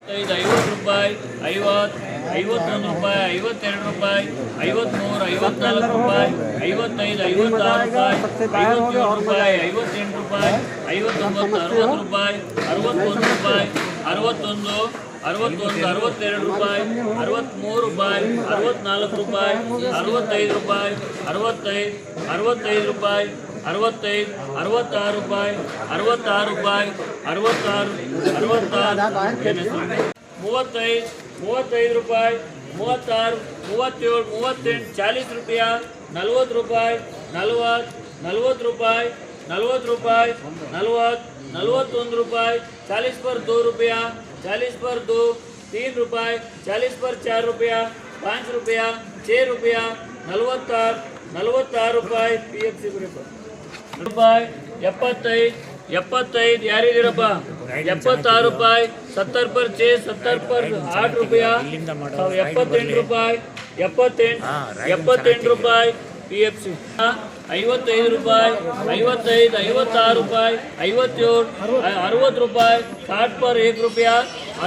50 ರೂಪಾಯಿ, 50, 51 ರೂಪಾಯಿ, 52 ರೂಪಾಯಿ, 53, 54 ರೂಪಾಯಿ, 55, 56 ರೂಪಾಯಿ, 57 ರೂಪಾಯಿ, 58 ರೂಪಾಯಿ, 59, 60 ರೂಪಾಯಿ, 61 ರೂಪಾಯಿ, 61, 62 ರೂಪಾಯಿ, 63 ರೂಪಾಯಿ, 64 ರೂಪಾಯಿ, 65 ರೂಪಾಯಿ, 65 ರೂಪಾಯಿ, 65, 66 ರೂಪಾಯಿ, 66 ರೂಪಾಯಿ, 66, 35 ರೂಪಾಯಿ, 36, 37, 38, 40 ರೂಪಾಯಿ, 40 ರೂಪಾಯಿ, 40 ರೂಪಾಯಿ, 40 ರೂಪಾಯಿ, 41 ರೂಪಾಯಿ, 40 पर 2 रुपया, 40 पर 2, 3 रुपये, 40 पर 4 रुपया, 5 रुपया, 6 रुपया, 46 ರೂಪಾಯಿ PFC ರೂಪಾಯಿ, 75 ಯಾರಿದ್ದೀರಪ್ಪ? 76 ರೂಪಾಯಿ, 70 पर 6, 70 पर 8 रुपया, 78 ರೂಪಾಯಿ, 78 ರೂಪಾಯಿ PFC, 55 ರೂಪಾಯಿ, 55, 56 ರೂಪಾಯಿ, 57, 60 ರೂಪಾಯಿ, 60 पर 1 रुपया,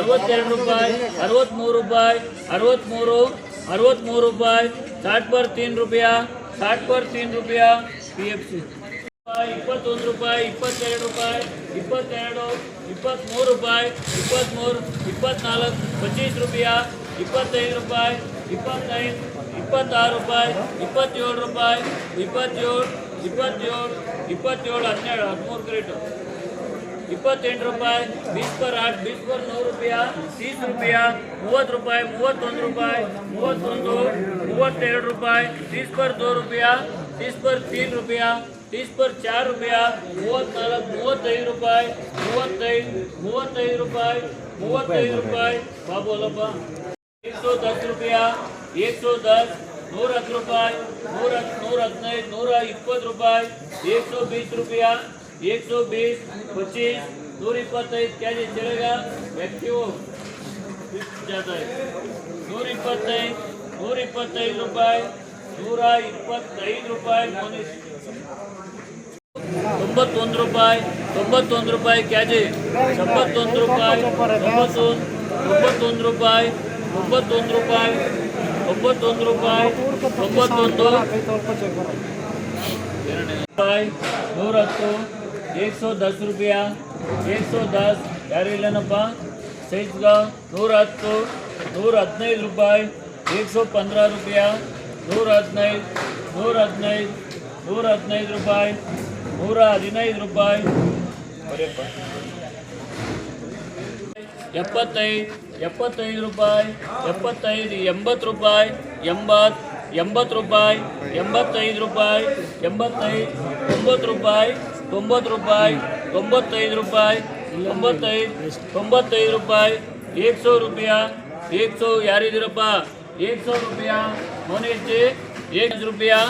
62 ರೂಪಾಯಿ, 63 ರೂಪಾಯಿ, 63 ರೂಪಾಯಿ, 60 पर 3 रुपया, 60 पर 3 रुपया PFC, 21 ರೂಪಾಯಿ, 22 ರೂಪಾಯಿ, 22, 23 ರೂಪಾಯಿ, 23, 24, 25 ರೂಪಾಯಿ, 25 ರೂಪಾಯಿ, 25, 26 ರೂಪಾಯಿ, 27 ರೂಪಾಯಿ, 27, 13 ಕ್ರೇಟು, 28 ರೂಪಾಯಿ, 20 पर 8, 20 पर 9 रुपया, 30 रुपया, 30 ರೂಪಾಯಿ, 31 ರೂಪಾಯಿ, 31, 32 ರೂಪಾಯಿ, 30 पर 2 रुपया, 30 पर 3 रुपया, 30 पर 4 रुपया, 34, 35 ರೂಪಾಯಿ, 35 ರೂಪಾಯಿ, 35 ರೂಪಾಯಿ, ಬಾಬೋಲಪ್ಪ, 110 ರೂಪಾಯಿ, 110, 110 ರೂಪಾಯಿ, 115, 120 ರೂಪಾಯಿ, 120 ರೂಪಾಯಿ, 120, 25, 125, क्या जी चलेगा? व्यक्ति वो जाता है, 125, 125 ರೂಪಾಯಿ, 125 ರೂಪಾಯಿ, 91 ರೂಪಾಯಿ, 91 ರೂಪಾಯಿ, क्या जी? 91 ರೂಪಾಯಿ, 91 ರೂಪಾಯಿ, 91 ರೂಪಾಯಿ, 91 ರೂಪಾಯಿ, 91 ರೂಪಾಯಿ, 110, 110 ರೂಪಾಯಿ, 110, ಯಾರು ಇಲ್ಲನಪ್ಪ? ಸೈಜ್ಗಾಂವ್, 110, 115 ರೂಪಾಯಿ, 115 ರೂಪಾಯಿ, 115, 115, 115 ರೂಪಾಯಿ, 115 ರೂಪಾಯಿ, 75 ರೂಪಾಯಿ, 75, 80 ರೂಪಾಯಿ, 80 ರೂಪಾಯಿ, 85 ರೂಪಾಯಿ, 85, 90 ರೂಪಾಯಿ, 90 ರೂಪಾಯಿ, 95 ರೂಪಾಯಿ, 95 ರೂಪಾಯಿ, 100 ರೂಪಾಯಿ, 100 ಯಾರಿದ್ದೀರಪ್ಪ? 100 ರೂಪಾಯಿ ಮೋನೇಶ್ ಜಿ, 1 ರೂಪಾಯಿ,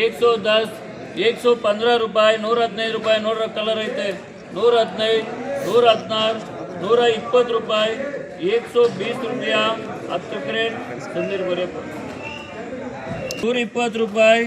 110, 115 ರೂಪಾಯಿ, 115 ರೂಪಾಯಿ, ನೋಡ್ರ ಕಲರ್ ಐತೆ, 115, 116, 120 ರೂಪಾಯಿ, 120 ರೂಪಾಯಿ, 10 ಕ್ರೇಟ್ ಸಂದೀರ್ ಬರೆಯಪ್ಪ, 120 ರೂಪಾಯಿ.